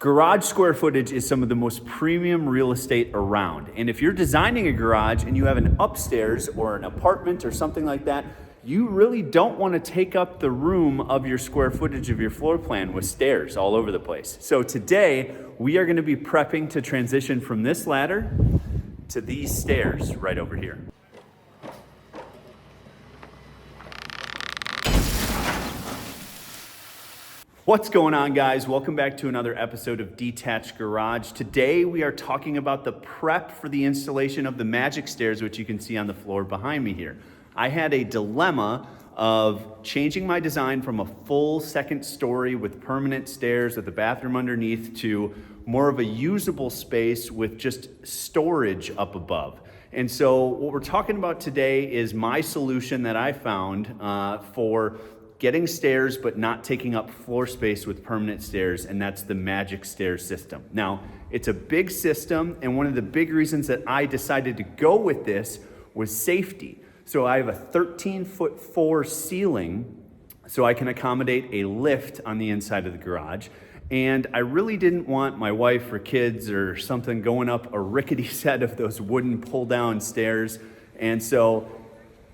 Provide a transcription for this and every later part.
Garage square footage is some of the most premium real estate around. And if you're designing a garage and you have an upstairs or an apartment or something like that, you really don't want to take up the room of your square footage of your floor plan with stairs all over the place. So today we are going to be prepping to transition from this ladder to these stairs right over here. What's going on, guys? Welcome back to another episode of Detached Garage. Today we are talking about the prep for the installation of the Majic Stairs, which you can see on the floor behind me here. I had a dilemma of changing my design from a full second story with permanent stairs with a bathroom underneath to more of a usable space with just storage up above. And so what we're talking about today is my solution that I found for getting stairs but not taking up floor space with permanent stairs, and that's the Majic Stairs system. Now, it's a big system, and one of the big reasons that I decided to go with this was safety. So I have a 13'4" ceiling, so I can accommodate a lift on the inside of the garage. And I really didn't want my wife or kids or something going up a rickety set of those wooden pull-down stairs. And so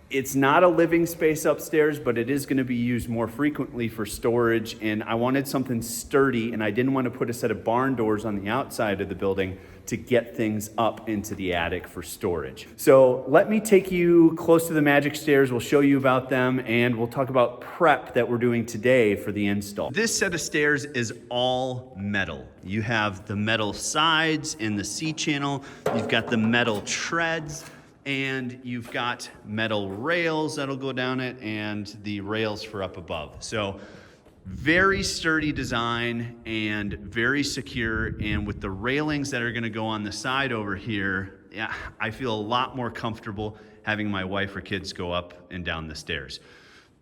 it's not a living space upstairs, but it is going to be used more frequently for storage. And I wanted something sturdy, and I didn't want to put a set of barn doors on the outside of the building to get things up into the attic for storage. So let me take you close to the Majic Stairs. We'll show you about them, and we'll talk about prep that we're doing today for the install. This set of stairs is all metal. You have the metal sides in the C-channel. You've got the metal treads, and you've got metal rails that'll go down it and the rails for up above. So very sturdy design and very secure. And with the railings that are gonna go on the side over here, yeah, I feel a lot more comfortable having my wife or kids go up and down the stairs.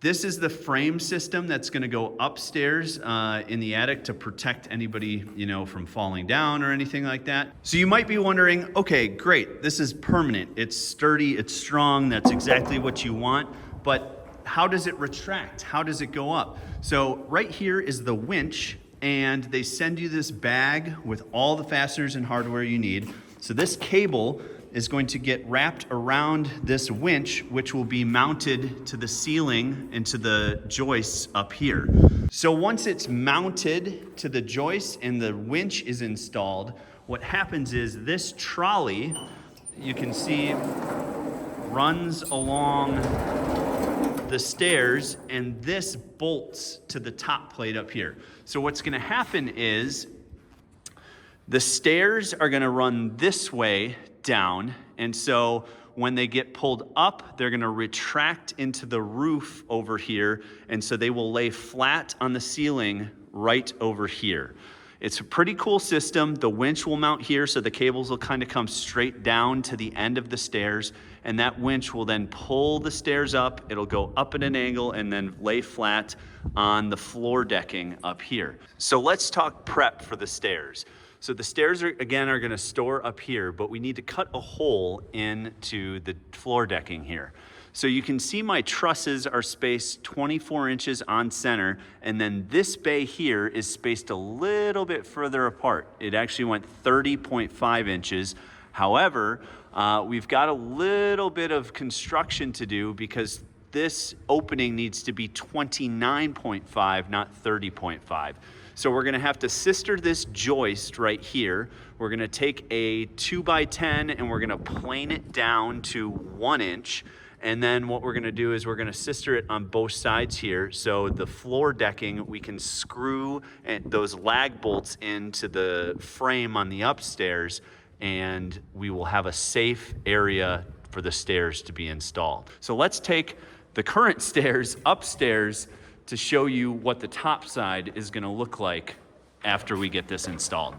This is the frame system that's gonna go upstairs in the attic to protect anybody, from falling down or anything like that. So you might be wondering, okay, great, this is permanent. It's sturdy, it's strong, that's exactly what you want, but how does it retract? How does it go up? So right here is the winch, and they send you this bag with all the fasteners and hardware you need. So this cable is going to get wrapped around this winch, which will be mounted to the ceiling and to the joists up here. So once it's mounted to the joists and the winch is installed, what happens is this trolley, you can see, runs along the stairs, and this bolts to the top plate up here. So what's gonna happen is the stairs are gonna run this way down, and so when they get pulled up, they're gonna retract into the roof over here, and so they will lay flat on the ceiling right over here. It's a pretty cool system. The winch will mount here, so the cables will kind of come straight down to the end of the stairs, and that winch will then pull the stairs up. It'll go up at an angle and then lay flat on the floor decking up here. So let's talk prep for the stairs. So the stairs are gonna store up here, but we need to cut a hole into the floor decking here. So you can see my trusses are spaced 24 inches on center, and then this bay here is spaced a little bit further apart. It actually went 30.5 inches. However, we've got a little bit of construction to do because this opening needs to be 29.5, not 30.5. So we're gonna have to sister this joist right here. We're gonna take a 2x10 and we're gonna plane it down to 1 inch. And then what we're gonna do is we're gonna sister it on both sides here. So the floor decking, we can screw those lag bolts into the frame on the upstairs, and we will have a safe area for the stairs to be installed. So let's take the current stairs upstairs to show you what the top side is gonna look like after we get this installed.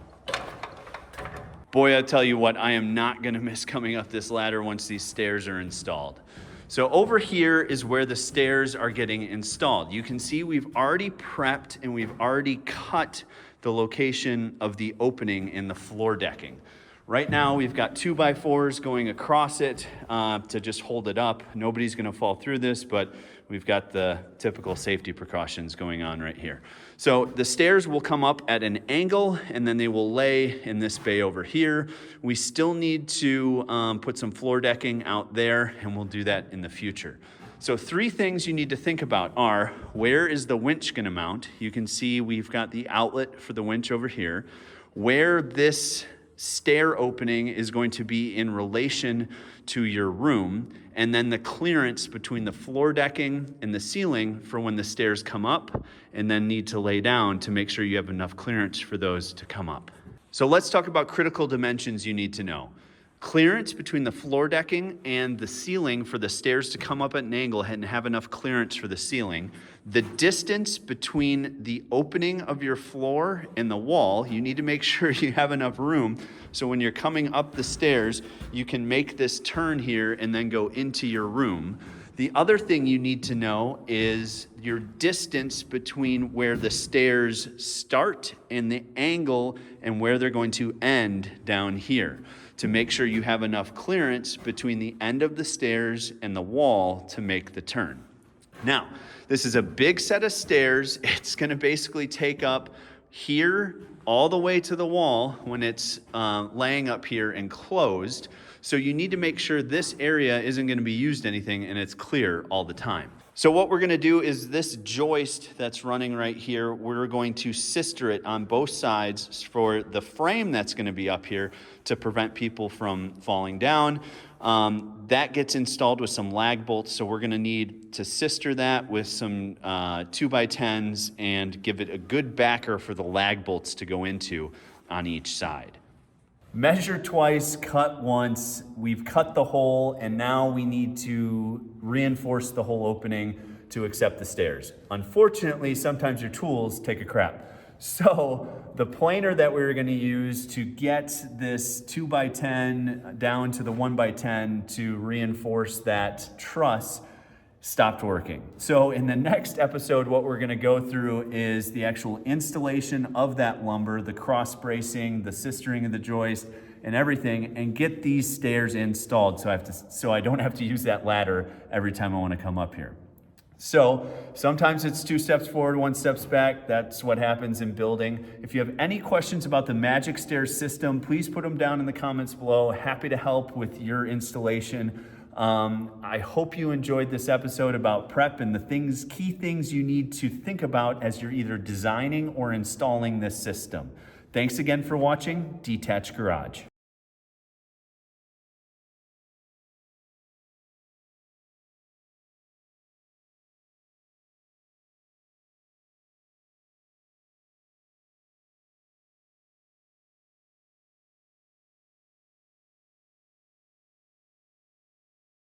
Boy, I tell you what, I am not gonna miss coming up this ladder once these stairs are installed. So over here is where the stairs are getting installed. You can see we've already prepped and we've already cut the location of the opening in the floor decking. Right now, we've got 2x4s going across it to just hold it up. Nobody's gonna fall through this, but we've got the typical safety precautions going on right here. So the stairs will come up at an angle, and then they will lay in this bay over here. We still need to put some floor decking out there, and we'll do that in the future. So 3 things you need to think about are, where is the winch gonna mount? You can see we've got the outlet for the winch over here. Where this stair opening is going to be in relation to your room, and then the clearance between the floor decking and the ceiling for when the stairs come up and then need to lay down to make sure you have enough clearance for those to come up. So let's talk about critical dimensions you need to know. Clearance between the floor decking and the ceiling for the stairs to come up at an angle and have enough clearance for the ceiling. The distance between the opening of your floor and the wall, you need to make sure you have enough room so when you're coming up the stairs, you can make this turn here and then go into your room. The other thing you need to know is your distance between where the stairs start and the angle and where they're going to end down here, to make sure you have enough clearance between the end of the stairs and the wall to make the turn. Now, this is a big set of stairs. It's gonna basically take up here all the way to the wall when it's laying up here and closed. So you need to make sure this area isn't gonna be used anything and it's clear all the time. So what we're gonna do is this joist that's running right here, we're going to sister it on both sides for the frame that's gonna be up here to prevent people from falling down. That gets installed with some lag bolts, so we're gonna need to sister that with some 2x10s and give it a good backer for the lag bolts to go into on each side. Measure twice, cut once. We've cut the hole, and now we need to reinforce the hole opening to accept the stairs. Unfortunately, sometimes your tools take a crap. So the planer that we were gonna use to get this 2x10 down to the 1x10 to reinforce that truss stopped working. So in the next episode, what we're gonna go through is the actual installation of that lumber, the cross bracing, the sistering of the joist, and everything, and get these stairs installed so I don't have to use that ladder every time I wanna come up here. So sometimes it's 2 steps forward, 1 step back. That's what happens in building. If you have any questions about the Majic Stairs system, please put them down in the comments below. Happy to help with your installation. I hope you enjoyed this episode about prep and the key things you need to think about as you're either designing or installing this system. Thanks again for watching Detached Garage.